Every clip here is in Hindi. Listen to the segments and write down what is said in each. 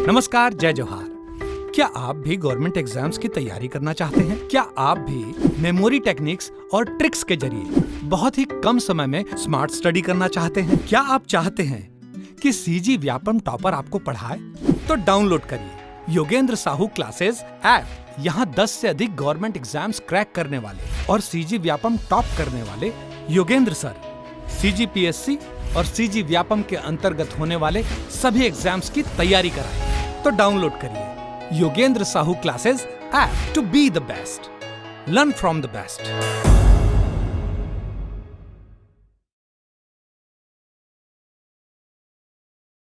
नमस्कार, जय जोहार। क्या आप भी गवर्नमेंट एग्जाम्स की तैयारी करना चाहते हैं? क्या आप भी मेमोरी टेक्निक्स और ट्रिक्स के जरिए बहुत ही कम समय में स्मार्ट स्टडी करना चाहते हैं? क्या आप चाहते हैं कि सीजी व्यापम टॉपर आपको पढ़ाए? तो डाउनलोड करिए योगेंद्र साहू क्लासेस ऐप। यहाँ 10 से अधिक गवर्नमेंट एग्जाम्स क्रैक करने वाले और सीजी व्यापम टॉप करने वाले योगेंद्र सर CGPSC और सीजी व्यापम के अंतर्गत होने वाले सभी एग्जाम्स की तैयारी कराएं। तो डाउनलोड करिए Yogendra Sahu classes app to be the best, learn from the best.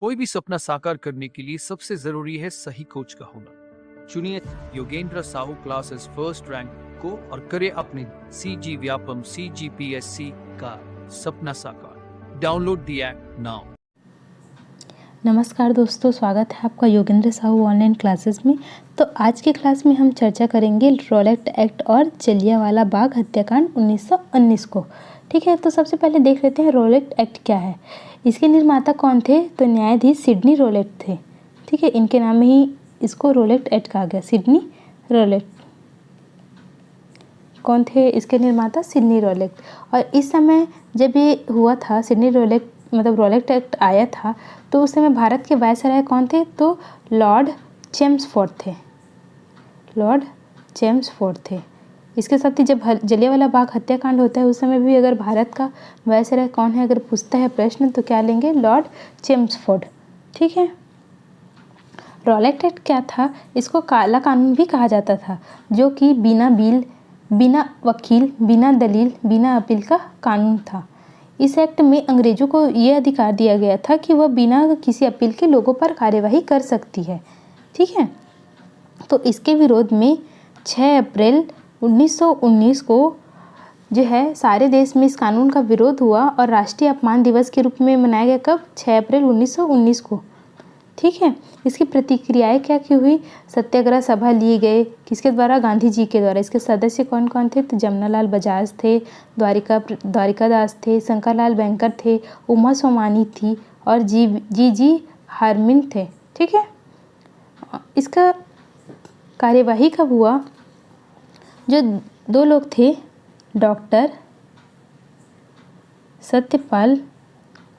कोई भी सपना साकार करने के लिए सबसे जरूरी है सही कोच का होना। चुनिए Yogendra Sahu classes first rank को और करे अपने सीजी व्यापम CGPSC का सपना साकार। Download the app now. नमस्कार दोस्तों, स्वागत है आपका योगेंद्र साहू ऑनलाइन क्लासेस में। तो आज की क्लास में हम चर्चा करेंगे रॉलेट एक्ट और जलियांवाला बाग हत्याकांड 1919 को। ठीक है, तो सबसे पहले देख लेते हैं रॉलेट एक्ट क्या है। इसके निर्माता कौन थे? तो न्यायाधीश सिडनी रॉलेट थे। ठीक है, इनके नाम में ही इसको रॉलेट एक्ट कहा गया। सिडनी रॉलेट कौन थे? इसके निर्माता सिडनी रॉलेट। और इस समय जब ये हुआ था, सिडनी रॉलेट मतलब रॉलेट एक्ट आया था, तो उस समय भारत के वायसराय कौन थे? तो लॉर्ड चेम्सफोर्ड थे। लॉर्ड चेम्सफोर्ड थे। इसके साथ ही जब जलियांवाला बाग हत्याकांड होता है उस समय भी अगर भारत का वायसराय कौन है अगर पूछता है प्रश्न, तो क्या लेंगे? Lord Chelmsford. ठीक है। रॉलेट एक्ट क्या था? इसको काला कानून भी कहा जाता था, जो कि बिना बिल, बिना वकील, बिना दलील, बिना अपील का कानून था। इस एक्ट में अंग्रेजों को यह अधिकार दिया गया था कि वह बिना किसी अपील के लोगों पर कार्यवाही कर सकती है। ठीक है। तो इसके विरोध में 6 अप्रैल 1919 को जो है सारे देश में इस कानून का विरोध हुआ और राष्ट्रीय अपमान दिवस के रूप में मनाया गया। कब? 6 अप्रैल 1919 को। ठीक है। इसकी प्रतिक्रियाएं क्या की हुई? सत्याग्रह सभा लिए गए। किसके द्वारा? गांधी जी के द्वारा। इसके सदस्य कौन कौन थे? तो जमनालाल बजाज थे, द्वारिकादास थे, शंकरलाल बैंकर थे, उमा सोमानी थी और जी हारमिन थे। ठीक है। इसका कार्यवाही कब हुआ? जो 2 लोग थे, डॉक्टर सत्यपाल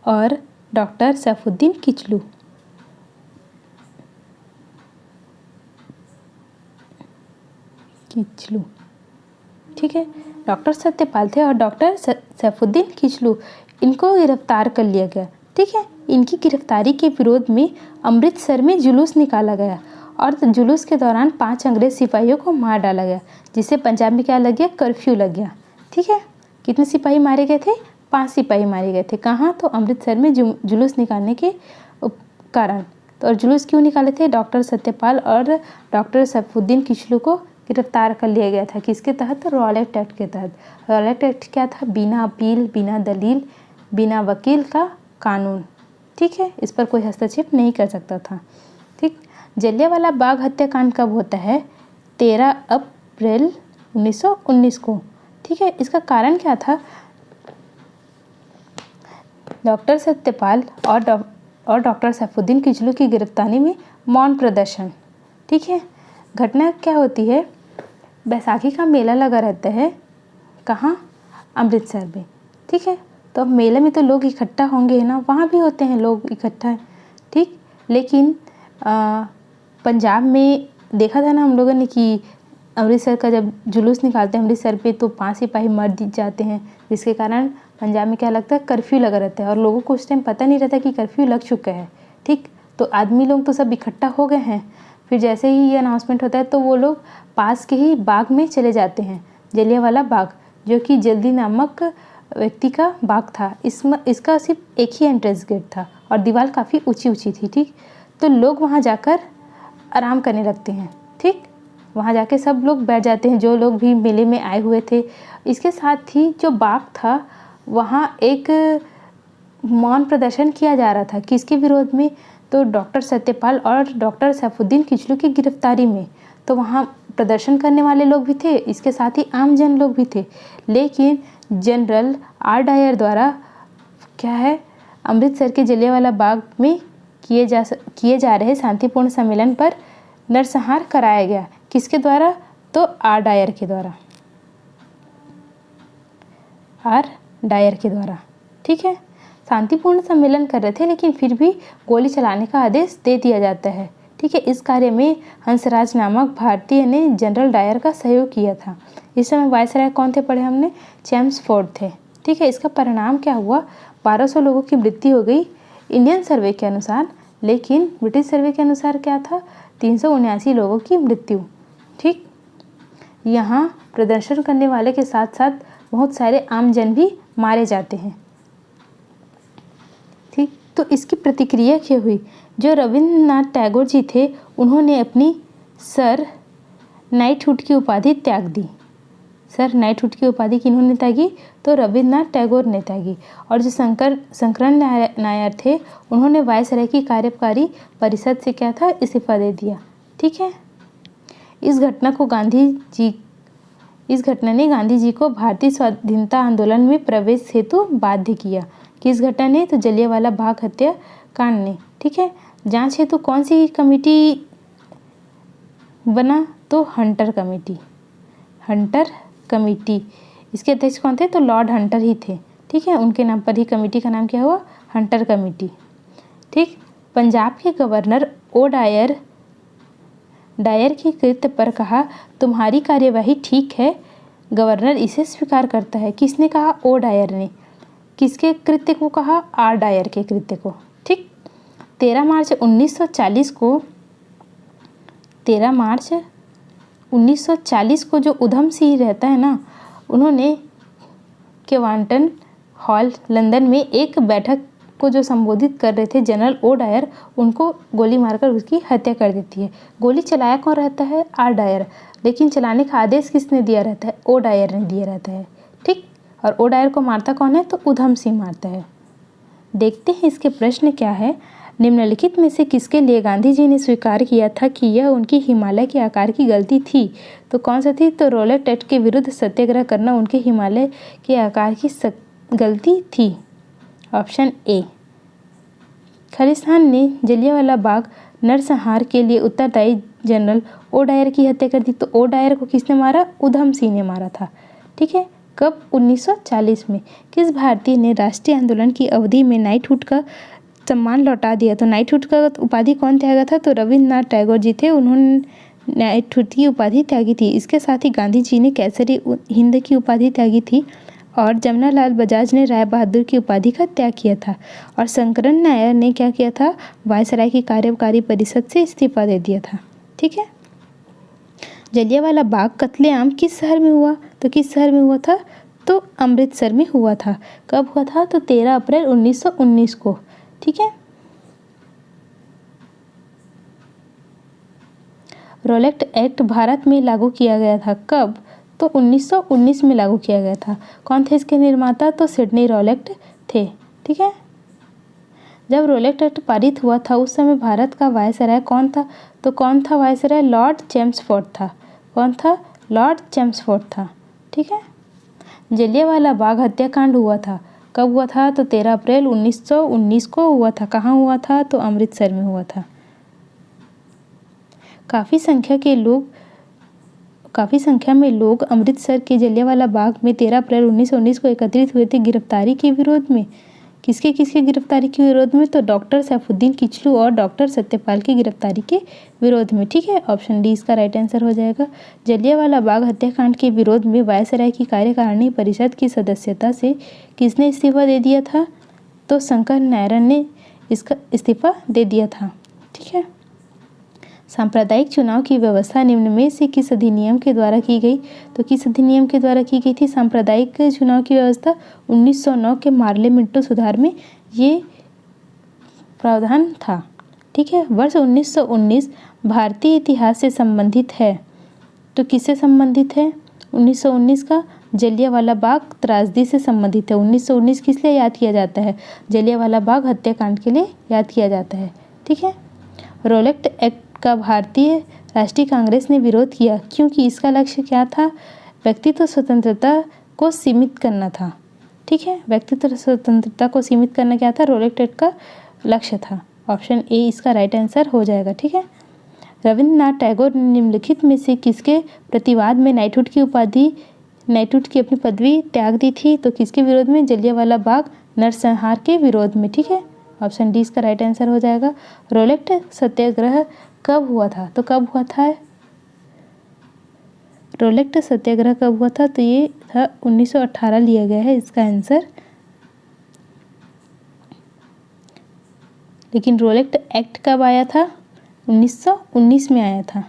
और डॉक्टर सैफुद्दीन किचलू। ठीक है। डॉक्टर सत्यपाल थे और डॉक्टर सैफुद्दीन किचलू, इनको गिरफ्तार कर लिया गया। ठीक है। इनकी गिरफ्तारी के विरोध में अमृतसर में जुलूस निकाला गया और जुलूस के दौरान 5 अंग्रेज सिपाहियों को मार डाला गया, जिससे पंजाब में क्या लग गया? कर्फ्यू लग गया। ठीक है। कितने सिपाही मारे गए थे? 5 सिपाही मारे गए थे। कहाँ? तो अमृतसर में जुलूस निकालने के कारण। तो और जुलूस क्यों निकाले थे? डॉक्टर सत्यपाल और डॉक्टर सैफुद्दीन किचलू को गिरफ्तार कर लिया गया था। किसके तहत? रॉलेट एक्ट के तहत। रॉलेट एक्ट क्या था? बिना अपील, बिना दलील, बिना वकील का कानून। ठीक है। इस पर कोई हस्तक्षेप नहीं कर सकता था। ठीक। जलियांवाला बाग हत्याकांड कब होता है? 13 अप्रैल 1919 को। ठीक है। इसका कारण क्या था? डॉक्टर सत्यपाल और डॉक्टर सैफुद्दीन किचलू की गिरफ्तारी में मौन प्रदर्शन। ठीक है। घटना क्या होती है? बैसाखी का मेला लगा रहता है। कहाँ? अमृतसर में। ठीक है। तो अब मेले में तो लोग इकट्ठा होंगे ना, वहाँ भी होते हैं लोग इकट्ठा। ठीक। लेकिन पंजाब में देखा था ना हम लोगों ने कि अमृतसर का जब जुलूस निकालते हैं अमृतसर पे तो 5 सिपाही मर जाते हैं, जिसके कारण पंजाब में क्या लगता है? कर्फ्यू लगा रहता है और लोगों को उस टाइम पता नहीं रहता कि कर्फ्यू लग चुका है। ठीक। तो आदमी लोग तो सब इकट्ठा हो गए हैं। फिर जैसे ही ये अनाउंसमेंट होता है तो वो लोग पास के ही बाग में चले जाते हैं, जलियांवाला बाग, जो कि जल्दी नामक व्यक्ति का बाग था। इसका सिर्फ एक ही एंट्रेंस गेट था और दीवार काफ़ी ऊंची थी। ठीक। तो लोग वहाँ जाकर आराम करने लगते हैं। ठीक। वहाँ जाके सब लोग बैठ जाते हैं, जो लोग भी मेले में आए हुए थे। इसके साथ ही जो बाग था वहाँ एक मौन प्रदर्शन किया जा रहा था। किसके विरोध में? तो डॉक्टर सत्यपाल और डॉक्टर सैफुद्दीन किचलू की गिरफ्तारी में। तो वहाँ प्रदर्शन करने वाले लोग भी थे, इसके साथ ही आम जन लोग भी थे। लेकिन जनरल R. डायर द्वारा क्या है? अमृतसर के जलियांवाला बाग में किए जा रहे शांतिपूर्ण सम्मेलन पर नरसंहार कराया गया। किसके द्वारा? तो आर डायर के द्वारा, आर डायर के द्वारा। ठीक है, शांतिपूर्ण सम्मेलन कर रहे थे लेकिन फिर भी गोली चलाने का आदेश दे दिया जाता है। ठीक है, इस कार्य में हंसराज नामक भारतीय ने जनरल डायर का सहयोग किया था। इस समय वायसराय कौन थे पढ़े हमने? चेम्सफोर्ड थे। ठीक है, इसका परिणाम क्या हुआ? 1200 लोगों की मृत्यु हो गई इंडियन सर्वे के अनुसार, लेकिन ब्रिटिश सर्वे के अनुसार क्या था? 379 लोगों की मृत्यु। ठीक, यहाँ प्रदर्शन करने वाले के साथ साथ बहुत सारे आमजन भी मारे जाते हैं। ठीक, तो इसकी प्रतिक्रिया क्या हुई? जो रविन्द्रनाथ टैगोर जी थे उन्होंने अपनी सर नाइटहुड की उपाधि त्याग दी। सर नाइटहुड की उपाधि किन्होंने त्यागी? तो रविन्द्रनाथ टैगोर ने त्यागी। और जो शंकरन नायर थे उन्होंने वायसराय की कार्यकारी परिषद से क्या था? इस्तीफा दे दिया। ठीक है, इस घटना ने गांधी जी को भारतीय स्वाधीनता आंदोलन में प्रवेश हेतु बाध्य किया। किस घटना ने? तो जलियांवाला बाग हत्याकांड ने। ठीक है, जांच हेतु कौन सी कमेटी बना? तो हंटर कमेटी। हंटर कमेटी, इसके अध्यक्ष कौन थे? तो लॉर्ड हंटर ही थे। ठीक है, उनके नाम पर ही कमेटी का नाम क्या हुआ? Hunter committee. ठीक, पंजाब के गवर्नर ओ डायर के कृत्य पर कहा तुम्हारी कार्यवाही ठीक है। गवर्नर इसे स्वीकार करता है। किसने कहा? ओ डायर ने। किसके कृत्य को कहा? आर डायर के कृत्य को। ठीक, 13 मार्च 1940 को जो उधम सिंह रहता है ना, उन्होंने केवांटन हॉल लंदन में एक बैठक को जो संबोधित कर रहे थे जनरल ओ डायर, उनको गोली मारकर उसकी हत्या कर देती है। गोली चलाया कौन रहता है? आर डायर, लेकिन चलाने का आदेश किसने दिया रहता है? ओ डायर ने दिया रहता है। ठीक, और ओ डायर को मारता कौन है? तो उधम सिंह मारता है। देखते हैं इसके प्रश्न क्या है। निम्नलिखित में से किसके लिए गांधी जी ने स्वीकार किया था कि यह उनकी हिमालय के आकार की गलती थी? तो कौन सा थी? तो रोलेट एक्ट के विरुद्ध सत्याग्रह करना उनके हिमालय के आकार की गलती थी। Option A. खालिस्तान ने जलियांवाला बाग नरसंहार के लिए उत्तरदायी जनरल ओ डायर की हत्या कर दी। तो ओ डायर को किसने मारा? उधम सिंह ने मारा था। ठीक है, कब? 1940 में। किस भारतीय ने राष्ट्रीय आंदोलन की अवधि में नाइटहुड का सम्मान लौटा दिया? तो नाइटहुड का उपाधि कौन त्यागा था? तो रविन्द्रनाथ टैगोर जी थे, उन्होंने नाइटहुड की उपाधि त्यागी थी। इसके साथ ही गांधी जी ने केसरी हिंद की उपाधि त्यागी थी और जमनालाल बजाज ने राय बहादुर की उपाधि का त्याग किया था। और शंकरन नायर ने क्या किया था? वायसराय की कार्यकारी परिषद से इस्तीफा दे दिया था। ठीक है, जलियांवाला बाग कत्लेआम किस शहर में हुआ? तो किस शहर में हुआ था? तो अमृतसर में हुआ था। कब हुआ था? तो 13 अप्रैल 1919 को। ठीक है, रोलेट एक्ट भारत में लागू किया गया था। कब? तो 1919 में लागू किया गया था। कौन थे इसके निर्माता? तो सिडनी रोलेट थे। ठीक है, जब रोलेट एक्ट पारित हुआ था उस समय भारत का वायसराय कौन था? तो कौन था वायसराय? लॉर्ड चेम्सफोर्ड था। कौन था? लॉर्ड चेम्सफोर्ड था। ठीक है, जलियांवाला बाग हत्याकांड हुआ था। कब हुआ था? तो 13 अप्रैल 1919 को हुआ था। कहाँ हुआ था? तो अमृतसर में हुआ था। काफ़ी संख्या में लोग अमृतसर के जलियांवाला बाग में 13 अप्रैल 1919 को एकत्रित हुए थे गिरफ्तारी के विरोध में। किसके गिरफ्तारी के विरोध में? तो डॉक्टर सैफुद्दीन किचलू और डॉक्टर सत्यपाल की गिरफ्तारी के विरोध में। ठीक है, ऑप्शन डी इसका राइट आंसर हो जाएगा। जलियांवाला बाग हत्याकांड के विरोध में वायसराय की कार्यकारिणी परिषद की सदस्यता से किसने इस्तीफा दे दिया था? तो शंकर नारायण ने इसका इस्तीफा दे दिया था। ठीक है, सांप्रदायिक चुनाव की व्यवस्था निम्न में से किस अधिनियम के द्वारा की गई? तो किस अधिनियम के द्वारा की गई थी सांप्रदायिक चुनाव की व्यवस्था? 1909 के मार्ले मिंटो सुधार में ये प्रावधान था। ठीक है, वर्ष 1919 भारतीय इतिहास से संबंधित है। तो किससे संबंधित है? 1919 का जलियांवाला बाग त्रासदी से संबंधित है। 1919 किस लिए याद किया जाता है? जलियांवाला बाग हत्याकांड के लिए याद किया जाता है। ठीक है, रोलेट एक्ट का भारतीय राष्ट्रीय कांग्रेस ने विरोध किया क्योंकि इसका लक्ष्य क्या था? व्यक्तित्व स्वतंत्रता को सीमित करना था। ठीक है, व्यक्तित्व स्वतंत्रता को सीमित करना क्या था? रोलेट एक्ट का लक्ष्य था। ऑप्शन ए इसका राइट आंसर हो जाएगा। ठीक है। रविंद्रनाथ टैगोर ने निम्नलिखित में से किसके प्रतिवाद में नाइटहुड की अपनी पदवी त्याग दी थी? तो किसके विरोध में? जलियांवाला बाग नरसंहार के विरोध में। ठीक है। ऑप्शन डी इसका राइट आंसर हो जाएगा। रोलेट सत्याग्रह कब हुआ था? तो कब हुआ था रोलेट सत्याग्रह कब हुआ था? तो ये था 1918 लिया गया है इसका आंसर। लेकिन रोलेट एक्ट कब आया था? 1919 में आया था।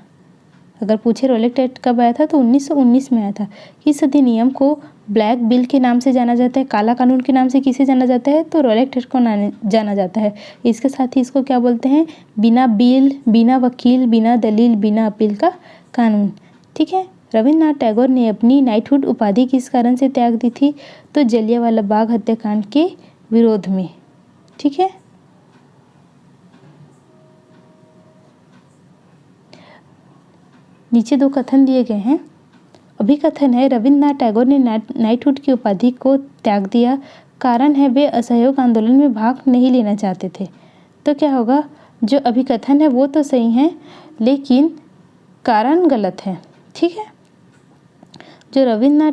अगर पूछे रोलेट एक्ट कब आया था तो 1919 में आया था। किस अधिनियम को ब्लैक बिल के नाम से जाना जाता है? काला कानून के नाम से किसे जाना जाता है? तो रोलेट एक्ट को जाना जाता है। इसके साथ ही इसको क्या बोलते हैं? बिना बिल, बिना वकील, बिना दलील, बिना अपील का कानून। ठीक है। रविंद्रनाथ टैगोर ने अपनी नाइटहुड उपाधि किस कारण से त्याग दी थी? तो जलियांवाला बाग हत्याकांड के विरोध में। ठीक है। नीचे दो कथन दिए गए हैं। अभिकथन है रविंद्रनाथ टैगोर ने नाइटहुड की उपाधि को त्याग दिया, कारण है वे असहयोग आंदोलन में भाग नहीं लेना चाहते थे। तो क्या होगा? जो अभिकथन है वो तो सही है लेकिन कारण गलत है। ठीक है। जो रविंद्रनाथ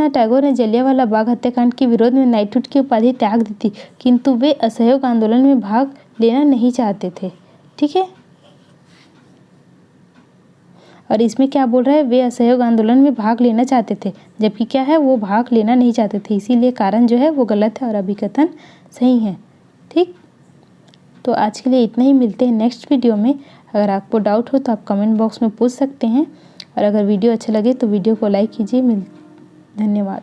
टैगोर ने जलियांवाला बाग हत्याकांड के विरोध में नाइटहुड की उपाधि त्याग दी थी, किंतु वे असहयोग आंदोलन में भाग लेना नहीं चाहते थे। ठीक है। और इसमें क्या बोल रहा है? वे असहयोग आंदोलन में भाग लेना चाहते थे, जबकि क्या है? वो भाग लेना नहीं चाहते थे। इसीलिए कारण जो है वो गलत है और अभिकथन सही है। ठीक। तो आज के लिए इतना ही। मिलते हैं नेक्स्ट वीडियो में। अगर आपको डाउट हो तो आप कमेंट बॉक्स में पूछ सकते हैं और अगर वीडियो अच्छा लगे तो वीडियो को लाइक कीजिए। धन्यवाद।